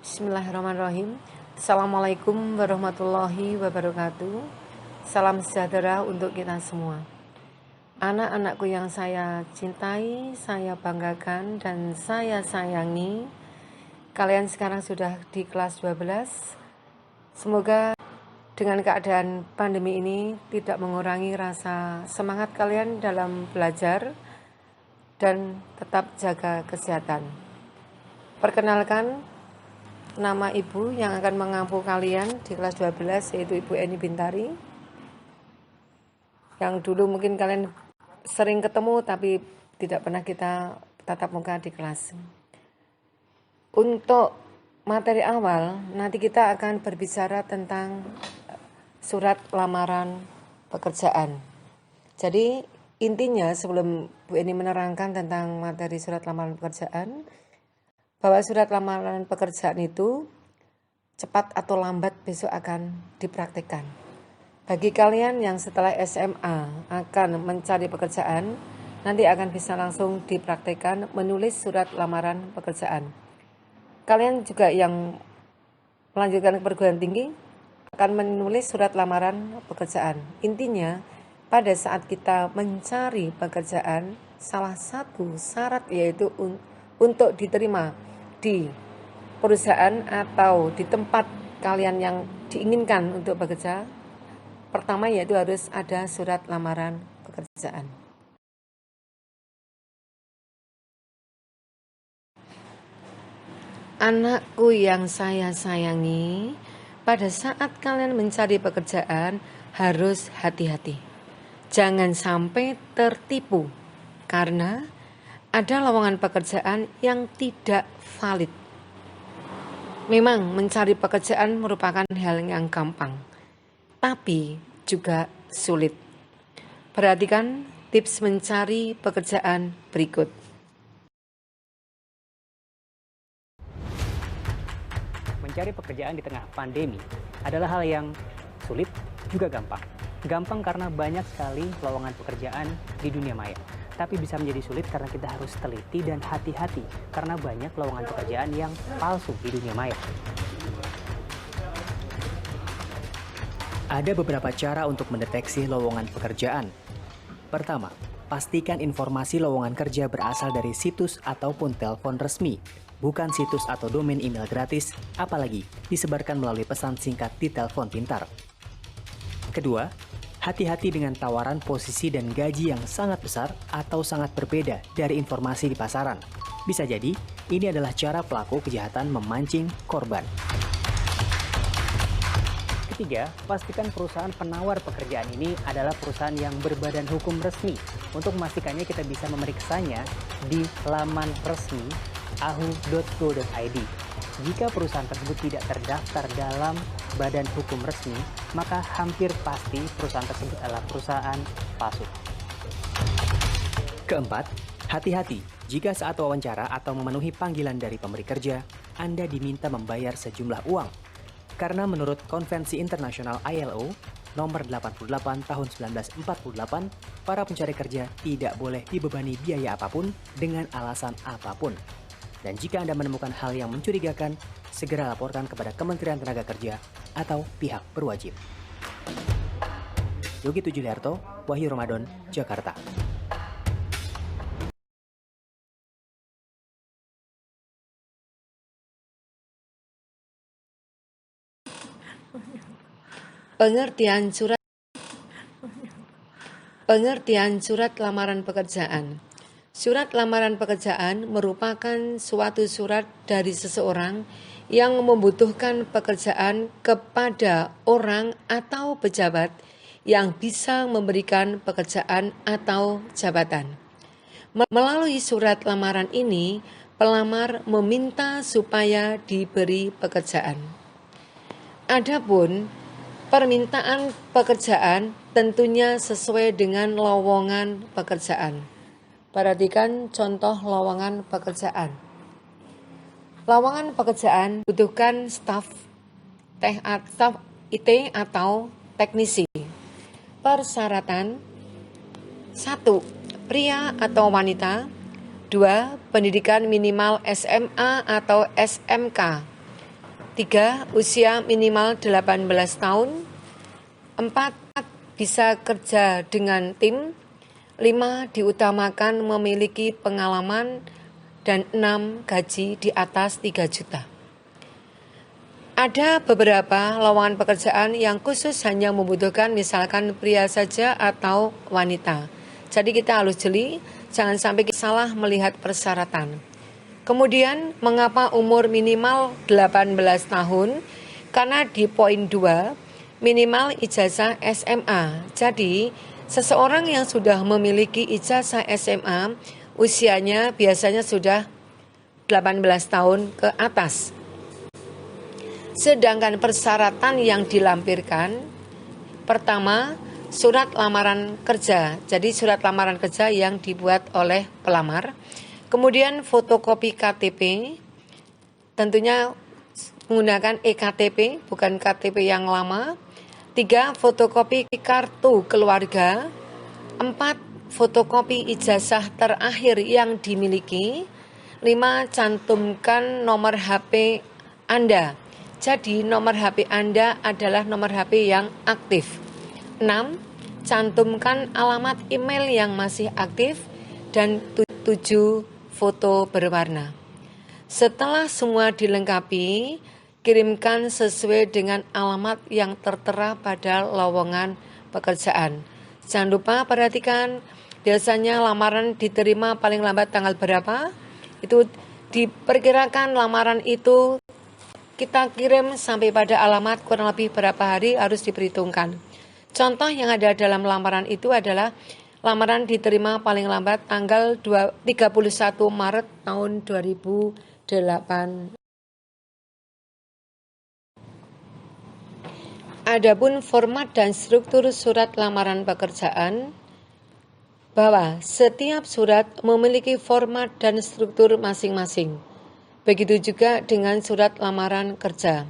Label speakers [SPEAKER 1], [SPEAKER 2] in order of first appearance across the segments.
[SPEAKER 1] Bismillahirrahmanirrahim. Assalamualaikum warahmatullahi wabarakatuh. Salam sejahtera untuk kita semua. Anak-anakku yang saya cintai, saya banggakan dan saya sayangi. Kalian sekarang sudah di kelas 12. Semoga dengan keadaan pandemi ini tidak mengurangi rasa semangat kalian dalam belajar dan tetap jaga kesehatan. Perkenalkan, nama ibu yang akan mengampu kalian di kelas 12 yaitu Ibu Eni Bintari, yang dulu mungkin kalian sering ketemu tapi tidak pernah kita tatap muka di kelas. Untuk materi awal, nanti kita akan berbicara tentang surat lamaran pekerjaan. Jadi intinya sebelum Bu Eni menerangkan tentang materi surat lamaran pekerjaan, bahwa surat lamaran pekerjaan itu cepat atau lambat besok akan dipraktikkan. Bagi kalian yang setelah SMA akan mencari pekerjaan, nanti akan bisa langsung dipraktikkan menulis surat lamaran pekerjaan. Kalian juga yang melanjutkan ke perguruan tinggi akan menulis surat lamaran pekerjaan. Intinya, pada saat kita mencari pekerjaan, salah satu syarat yaitu untuk diterima di perusahaan atau di tempat kalian yang diinginkan untuk bekerja, pertama yaitu harus ada surat lamaran pekerjaan. Anakku yang saya sayangi, pada saat kalian mencari pekerjaan harus hati-hati. Jangan sampai tertipu karena ada lowongan pekerjaan yang tidak valid. Memang mencari pekerjaan merupakan hal yang gampang, tapi juga sulit. Perhatikan tips mencari pekerjaan berikut.
[SPEAKER 2] Mencari pekerjaan di tengah pandemi adalah hal yang sulit juga gampang. Gampang karena banyak sekali lowongan pekerjaan di dunia maya. Tapi bisa menjadi sulit karena kita harus teliti dan hati-hati karena banyak lowongan pekerjaan yang palsu di dunia maya.
[SPEAKER 3] Ada beberapa cara untuk mendeteksi lowongan pekerjaan. Pertama, pastikan informasi lowongan kerja berasal dari situs ataupun telepon resmi, bukan situs atau domain email gratis, apalagi disebarkan melalui pesan singkat di telepon pintar. Kedua, hati-hati dengan tawaran posisi dan gaji yang sangat besar atau sangat berbeda dari informasi di pasaran. Bisa jadi, ini adalah cara pelaku kejahatan memancing korban.
[SPEAKER 2] Ketiga, pastikan perusahaan penawar pekerjaan ini adalah perusahaan yang berbadan hukum resmi. Untuk memastikannya, kita bisa memeriksanya di laman resmi ahu.go.id. Jika perusahaan tersebut tidak terdaftar dalam badan hukum resmi, maka hampir pasti perusahaan tersebut adalah perusahaan palsu.
[SPEAKER 3] Keempat, hati-hati jika saat wawancara atau memenuhi panggilan dari pemberi kerja, Anda diminta membayar sejumlah uang. Karena menurut Konvensi Internasional ILO nomor 88 tahun 1948, para pencari kerja tidak boleh dibebani biaya apapun dengan alasan apapun. Dan jika Anda menemukan hal yang mencurigakan, segera laporkan kepada Kementerian Tenaga Kerja atau pihak berwajib. Yogi Tujuliarto, Wahyu Ramadan, Jakarta.
[SPEAKER 1] Pengertian surat lamaran pekerjaan. Surat lamaran pekerjaan merupakan suatu surat dari seseorang yang membutuhkan pekerjaan kepada orang atau pejabat yang bisa memberikan pekerjaan atau jabatan. Melalui surat lamaran ini, pelamar meminta supaya diberi pekerjaan. Adapun permintaan pekerjaan tentunya sesuai dengan lowongan pekerjaan. Perhatikan contoh lowongan pekerjaan. Lowongan pekerjaan butuhkan staf IT atau teknisi. Persyaratan: 1. Pria atau wanita. 2. Pendidikan minimal SMA atau SMK. 3. Usia minimal 18 tahun. 4. Bisa kerja dengan tim. 5. Diutamakan memiliki pengalaman. Dan 6. Gaji di atas 3 juta. Ada beberapa lowongan pekerjaan yang khusus hanya membutuhkan misalkan pria saja atau wanita. Jadi kita harus jeli, jangan sampai kita salah melihat persyaratan. Kemudian mengapa umur minimal 18 tahun? Karena di poin 2, minimal ijazah SMA. Jadi seseorang yang sudah memiliki ijazah SMA, usianya biasanya sudah 18 tahun ke atas. Sedangkan persyaratan yang dilampirkan, pertama, surat lamaran kerja. Jadi surat lamaran kerja yang dibuat oleh pelamar. Kemudian fotokopi KTP, tentunya menggunakan EKTP, bukan KTP yang lama. 3. Fotokopi kartu keluarga. 4. Fotokopi ijazah terakhir yang dimiliki. 5. Cantumkan nomor HP Anda. Jadi nomor HP Anda adalah nomor HP yang aktif. 6. Cantumkan alamat email yang masih aktif. Dan 7. Foto berwarna. Setelah semua dilengkapi, kirimkan sesuai dengan alamat yang tertera pada lowongan pekerjaan. Jangan lupa perhatikan, biasanya lamaran diterima paling lambat tanggal berapa. Itu diperkirakan lamaran itu kita kirim sampai pada alamat kurang lebih berapa hari harus diperhitungkan. Contoh yang ada dalam lamaran itu adalah lamaran diterima paling lambat tanggal 31 Maret tahun 2008. Adapun format dan struktur surat lamaran pekerjaan, bahwa setiap surat memiliki format dan struktur masing-masing. Begitu juga dengan surat lamaran kerja.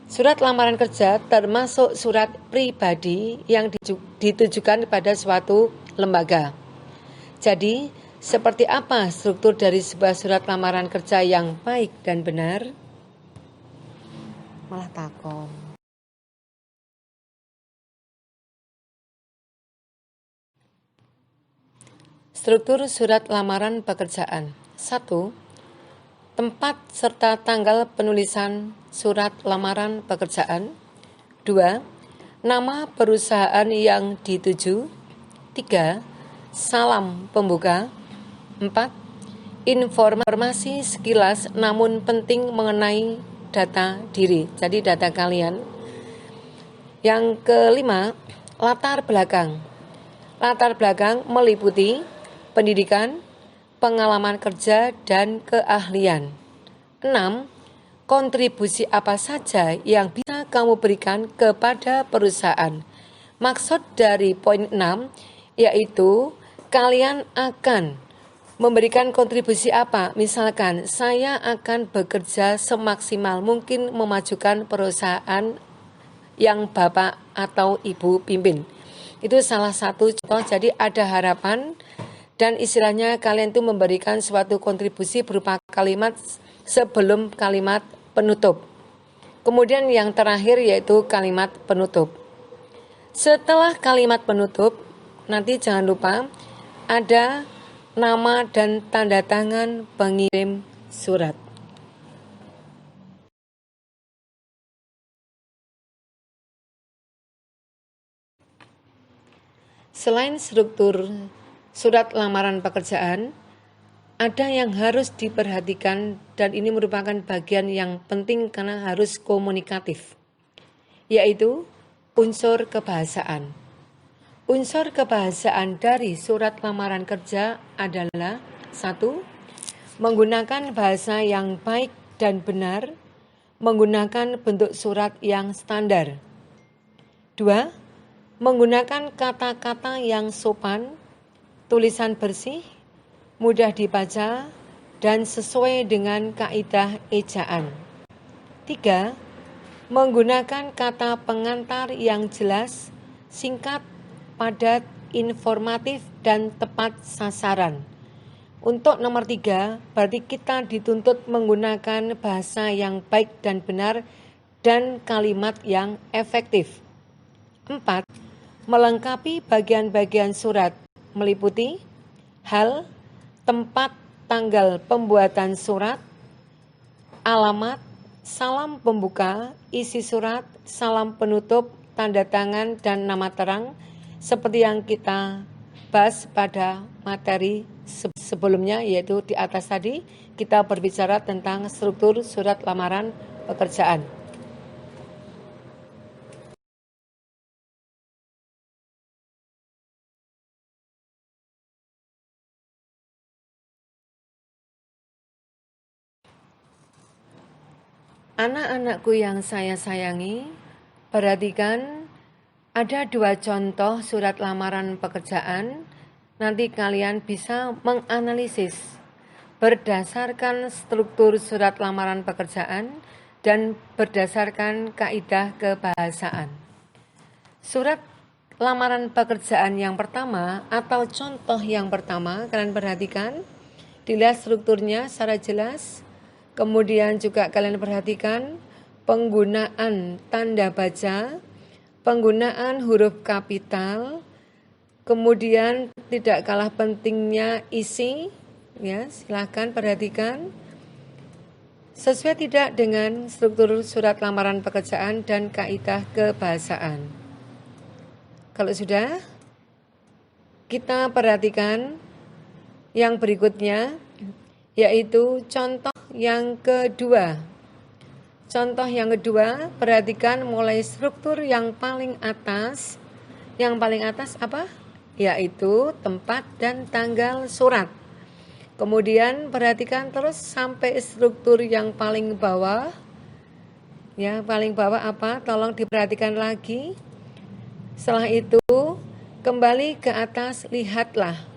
[SPEAKER 1] Surat lamaran kerja termasuk surat pribadi yang ditujukan pada suatu lembaga. Jadi, seperti apa struktur dari sebuah surat lamaran kerja yang baik dan benar? Malah takon. Struktur surat lamaran pekerjaan. 1. Tempat serta tanggal penulisan surat lamaran pekerjaan. 2. Nama perusahaan yang dituju. 3. Salam pembuka. 4. Informasi sekilas namun penting mengenai data diri, jadi data kalian. Yang kelima, latar belakang. Latar belakang meliputi pendidikan, pengalaman kerja, dan keahlian. 6. Kontribusi apa saja yang bisa kamu berikan kepada perusahaan. Maksud dari poin 6 yaitu kalian akan memberikan kontribusi apa. Misalkan saya akan bekerja semaksimal mungkin memajukan perusahaan yang Bapak atau Ibu pimpin. Itu salah satu contoh, jadi ada harapan. Dan istilahnya kalian itu memberikan suatu kontribusi berupa kalimat sebelum kalimat penutup. Kemudian yang terakhir yaitu kalimat penutup. Setelah kalimat penutup, nanti jangan lupa ada nama dan tanda tangan pengirim surat. Selain struktur surat lamaran pekerjaan, ada yang harus diperhatikan dan ini merupakan bagian yang penting karena harus komunikatif, yaitu unsur kebahasaan. Unsur kebahasaan dari surat lamaran kerja adalah 1. Menggunakan bahasa yang baik dan benar, menggunakan bentuk surat yang standar. 2. Menggunakan kata-kata yang sopan, tulisan bersih, mudah dibaca, dan sesuai dengan kaidah ejaan. 3. Menggunakan kata pengantar yang jelas, singkat, padat, informatif, dan tepat sasaran. Untuk nomor 3, berarti kita dituntut menggunakan bahasa yang baik dan benar dan kalimat yang efektif. 4. Melengkapi bagian-bagian surat meliputi hal, tempat, tanggal pembuatan surat, alamat, salam pembuka, isi surat, salam penutup, tanda tangan, dan nama terang, seperti yang kita bahas pada materi sebelumnya, yaitu di atas tadi kita berbicara tentang struktur surat lamaran pekerjaan. Anak-anakku yang saya sayangi, perhatikan ada 2 contoh surat lamaran pekerjaan. Nanti kalian bisa menganalisis berdasarkan struktur surat lamaran pekerjaan dan berdasarkan kaidah kebahasaan. Surat lamaran pekerjaan yang pertama atau contoh yang pertama, kalian perhatikan, dilihat strukturnya secara jelas. Kemudian juga kalian perhatikan penggunaan tanda baca, penggunaan huruf kapital, kemudian tidak kalah pentingnya isi, ya, silahkan perhatikan sesuai tidak dengan struktur surat lamaran pekerjaan dan kaidah kebahasaan. Kalau sudah, kita perhatikan yang berikutnya, yaitu contoh yang kedua. Contoh yang kedua, perhatikan mulai struktur yang paling atas. Yang paling atas apa? Yaitu tempat dan tanggal surat. Kemudian perhatikan terus sampai struktur yang paling bawah. Ya, paling bawah apa? Tolong diperhatikan lagi. Setelah itu, kembali ke atas, lihatlah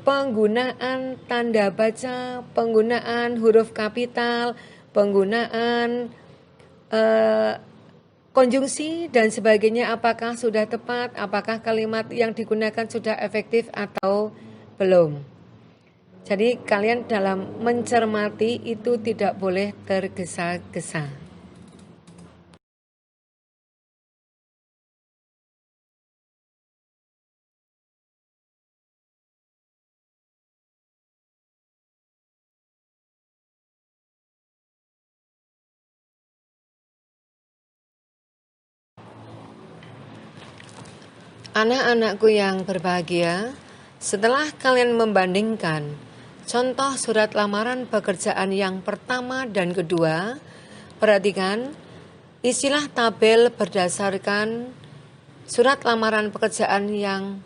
[SPEAKER 1] penggunaan tanda baca, penggunaan huruf kapital, penggunaan konjungsi dan sebagainya, apakah sudah tepat, apakah kalimat yang digunakan sudah efektif atau belum. Jadi kalian dalam mencermati itu tidak boleh tergesa-gesa. Anak-anakku yang berbahagia, setelah kalian membandingkan contoh surat lamaran pekerjaan yang pertama dan kedua, perhatikan isilah tabel berdasarkan surat lamaran pekerjaan yang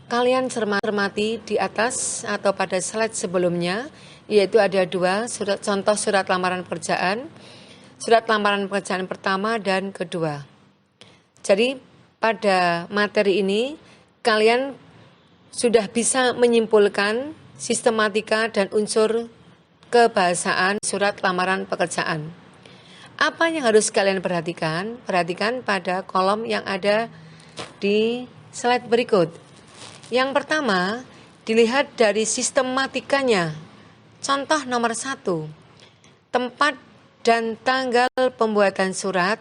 [SPEAKER 1] kalian cermati di atas atau pada slide sebelumnya, yaitu ada 2 contoh surat lamaran pekerjaan pertama dan kedua. Jadi pada materi ini, kalian sudah bisa menyimpulkan sistematika dan unsur kebahasaan surat lamaran pekerjaan. Apa yang harus kalian perhatikan? Perhatikan pada kolom yang ada di slide berikut. Yang pertama, dilihat dari sistematikanya. Contoh nomor 1, tempat dan tanggal pembuatan surat.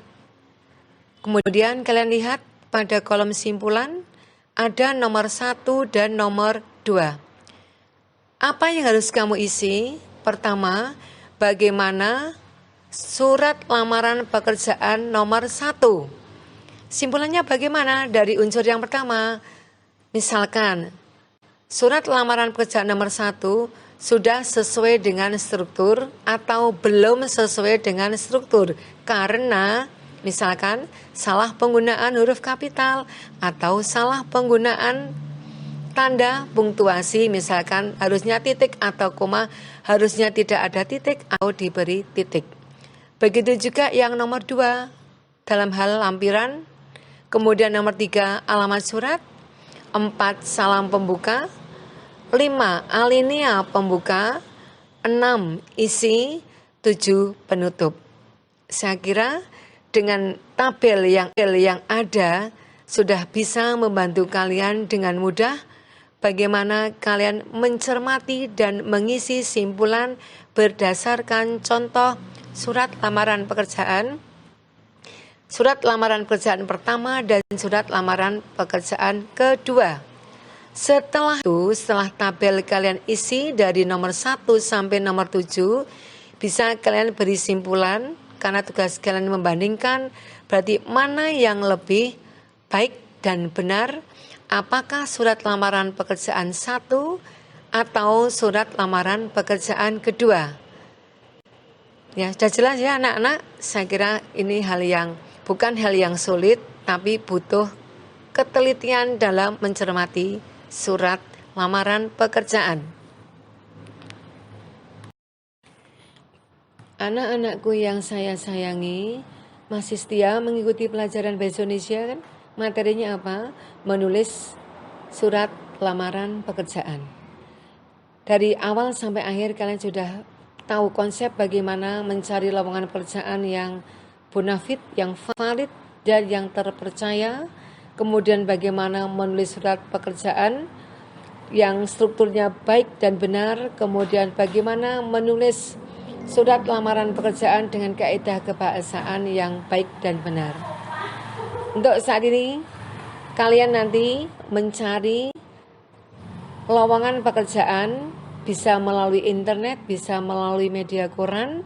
[SPEAKER 1] Kemudian kalian lihat pada kolom simpulan ada nomor 1 dan nomor 2. Apa yang harus kamu isi? Pertama, bagaimana surat lamaran pekerjaan nomor 1? Simpulannya bagaimana dari unsur yang pertama? Misalkan, surat lamaran pekerjaan nomor 1 sudah sesuai dengan struktur atau belum sesuai dengan struktur karena misalkan salah penggunaan huruf kapital atau salah penggunaan tanda punktuasi, misalkan harusnya titik atau koma, harusnya tidak ada titik atau diberi titik. Begitu juga yang nomor 2 dalam hal lampiran, kemudian nomor 3 alamat surat, 4 salam pembuka, 5 alinea pembuka, 6 isi, 7 penutup. Saya kira dengan tabel yang ada sudah bisa membantu kalian dengan mudah bagaimana kalian mencermati dan mengisi simpulan berdasarkan contoh surat lamaran pekerjaan, surat lamaran pekerjaan pertama dan surat lamaran pekerjaan kedua. Setelah itu, setelah tabel kalian isi dari nomor 1 sampai nomor 7, bisa kalian beri simpulan karena tugas kalian membandingkan berarti mana yang lebih baik dan benar, apakah surat lamaran pekerjaan 1 atau surat lamaran pekerjaan kedua. Ya, sudah jelas ya anak-anak. Saya kira ini bukan hal yang sulit, tapi butuh ketelitian dalam mencermati surat lamaran pekerjaan. Anak-anakku yang saya sayangi, masih setia mengikuti pelajaran Bahasa Indonesia kan? Materinya apa? Menulis surat lamaran pekerjaan. Dari awal sampai akhir kalian sudah tahu konsep bagaimana mencari lowongan pekerjaan yang bonafit, yang valid, dan yang terpercaya. Kemudian bagaimana menulis surat pekerjaan yang strukturnya baik dan benar. Kemudian bagaimana menulis surat lamaran pekerjaan dengan kaidah kebahasaan yang baik dan benar. Untuk saat ini, kalian nanti mencari lowongan pekerjaan bisa melalui internet, bisa melalui media koran.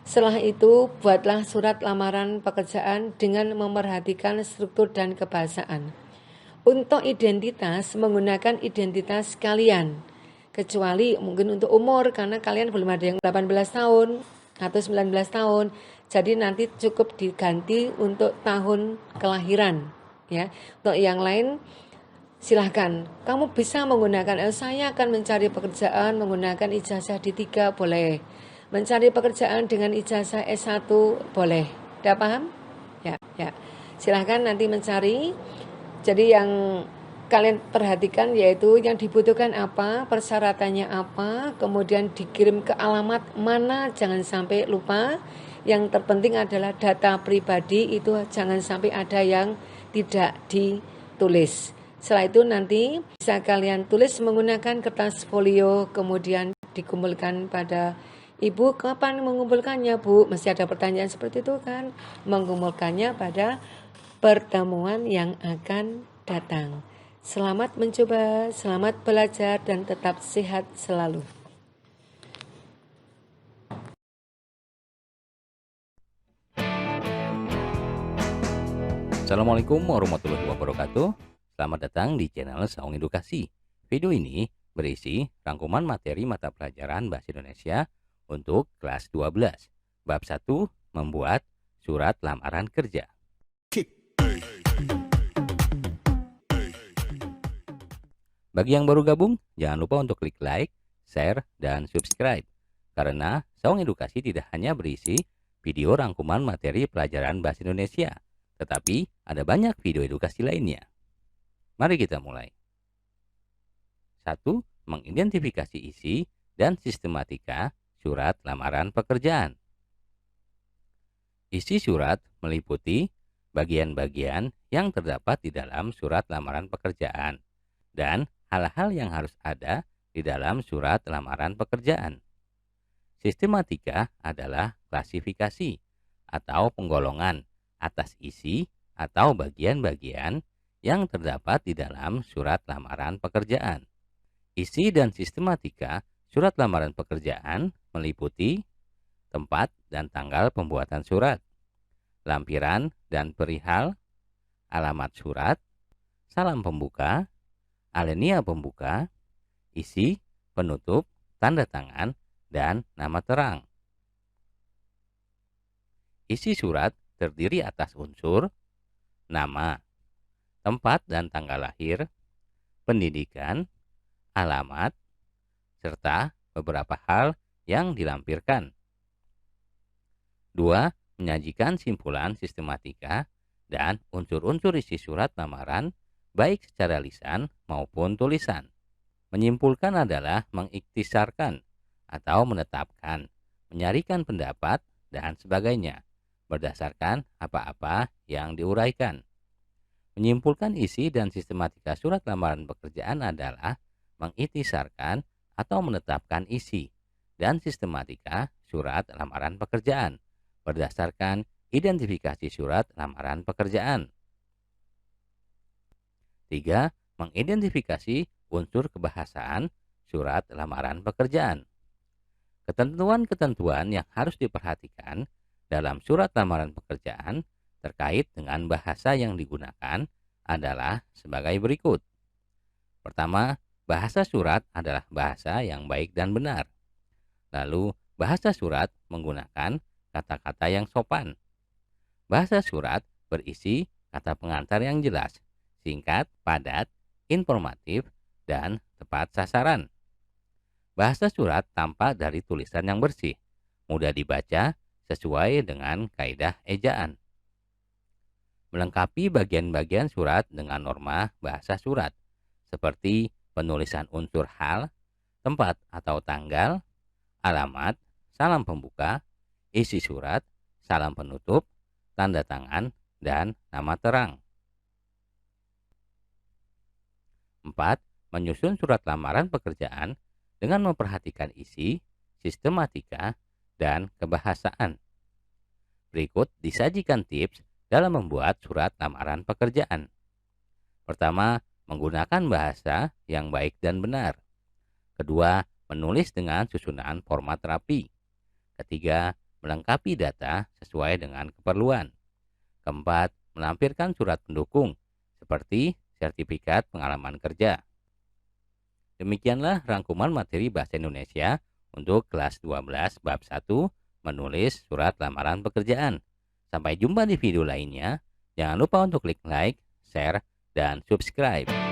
[SPEAKER 1] Setelah itu, buatlah surat lamaran pekerjaan dengan memerhatikan struktur dan kebahasaan. Untuk identitas, menggunakan identitas kalian. Kecuali mungkin untuk umur, karena kalian belum ada yang 18 tahun atau 19 tahun. Jadi nanti cukup diganti untuk tahun kelahiran. Ya, untuk yang lain silahkan. Kamu bisa menggunakan, saya akan mencari pekerjaan menggunakan ijazah D3, boleh. Mencari pekerjaan dengan ijazah S1 boleh. Sudah paham? Ya. Silahkan nanti mencari. Jadi yang kalian perhatikan yaitu yang dibutuhkan apa, persyaratannya apa, kemudian dikirim ke alamat mana, jangan sampai lupa. Yang terpenting adalah data pribadi itu jangan sampai ada yang tidak ditulis. Setelah itu nanti bisa kalian tulis menggunakan kertas folio, kemudian dikumpulkan pada Ibu. Kapan mengumpulkannya, Bu? Masih ada pertanyaan seperti itu kan? Mengumpulkannya pada pertemuan yang akan datang. Selamat mencoba, selamat belajar, dan tetap sehat selalu.
[SPEAKER 4] Assalamualaikum warahmatullahi wabarakatuh. Selamat datang di channel Saung Edukasi. Video ini berisi rangkuman materi mata pelajaran Bahasa Indonesia untuk kelas 12. Bab 1, membuat surat lamaran kerja. Bagi yang baru gabung, jangan lupa untuk klik like, share, dan subscribe. Karena Saung Edukasi tidak hanya berisi video rangkuman materi pelajaran Bahasa Indonesia, tetapi ada banyak video edukasi lainnya. Mari kita mulai. 1. Mengidentifikasi isi dan sistematika surat lamaran pekerjaan. Isi surat meliputi bagian-bagian yang terdapat di dalam surat lamaran pekerjaan dan hal-hal yang harus ada di dalam surat lamaran pekerjaan. Sistematika adalah klasifikasi atau penggolongan atas isi atau bagian-bagian yang terdapat di dalam surat lamaran pekerjaan. Isi dan sistematika surat lamaran pekerjaan meliputi tempat dan tanggal pembuatan surat, lampiran dan perihal, alamat surat, salam pembuka, alinea pembuka, isi, penutup, tanda tangan, dan nama terang. Isi surat terdiri atas unsur nama, tempat dan tanggal lahir, pendidikan, alamat, serta beberapa hal yang dilampirkan. 2. Menyajikan simpulan sistematika dan unsur-unsur isi surat lamaran baik secara lisan maupun tulisan. Menyimpulkan adalah mengiktisarkan atau menetapkan, menyarikan pendapat, dan sebagainya berdasarkan apa-apa yang diuraikan. Menyimpulkan isi dan sistematika surat lamaran pekerjaan adalah mengikhtisarkan atau menetapkan isi dan sistematika surat lamaran pekerjaan berdasarkan identifikasi surat lamaran pekerjaan. 3. Mengidentifikasi unsur kebahasaan surat lamaran pekerjaan. Ketentuan-ketentuan yang harus diperhatikan dalam surat lamaran pekerjaan terkait dengan bahasa yang digunakan adalah sebagai berikut. Pertama, bahasa surat adalah bahasa yang baik dan benar. Lalu, bahasa surat menggunakan kata-kata yang sopan. Bahasa surat berisi kata pengantar yang jelas, singkat, padat, informatif, dan tepat sasaran. Bahasa surat tampak dari tulisan yang bersih, mudah dibaca sesuai dengan kaidah ejaan. Melengkapi bagian-bagian surat dengan norma bahasa surat, seperti penulisan unsur hal, tempat atau tanggal, alamat, salam pembuka, isi surat, salam penutup, tanda tangan, dan nama terang. 4. Menyusun surat lamaran pekerjaan dengan memperhatikan isi, sistematika, dan kebahasaan. Berikut disajikan tips dalam membuat surat lamaran pekerjaan. Pertama, menggunakan bahasa yang baik dan benar. Kedua, menulis dengan susunan format rapi. Ketiga, melengkapi data sesuai dengan keperluan. Keempat, melampirkan surat pendukung seperti sertifikat pengalaman kerja. Demikianlah rangkuman materi Bahasa Indonesia untuk kelas 12 bab 1 menulis surat lamaran pekerjaan. Sampai jumpa di video lainnya. Jangan lupa untuk klik like, share, dan subscribe.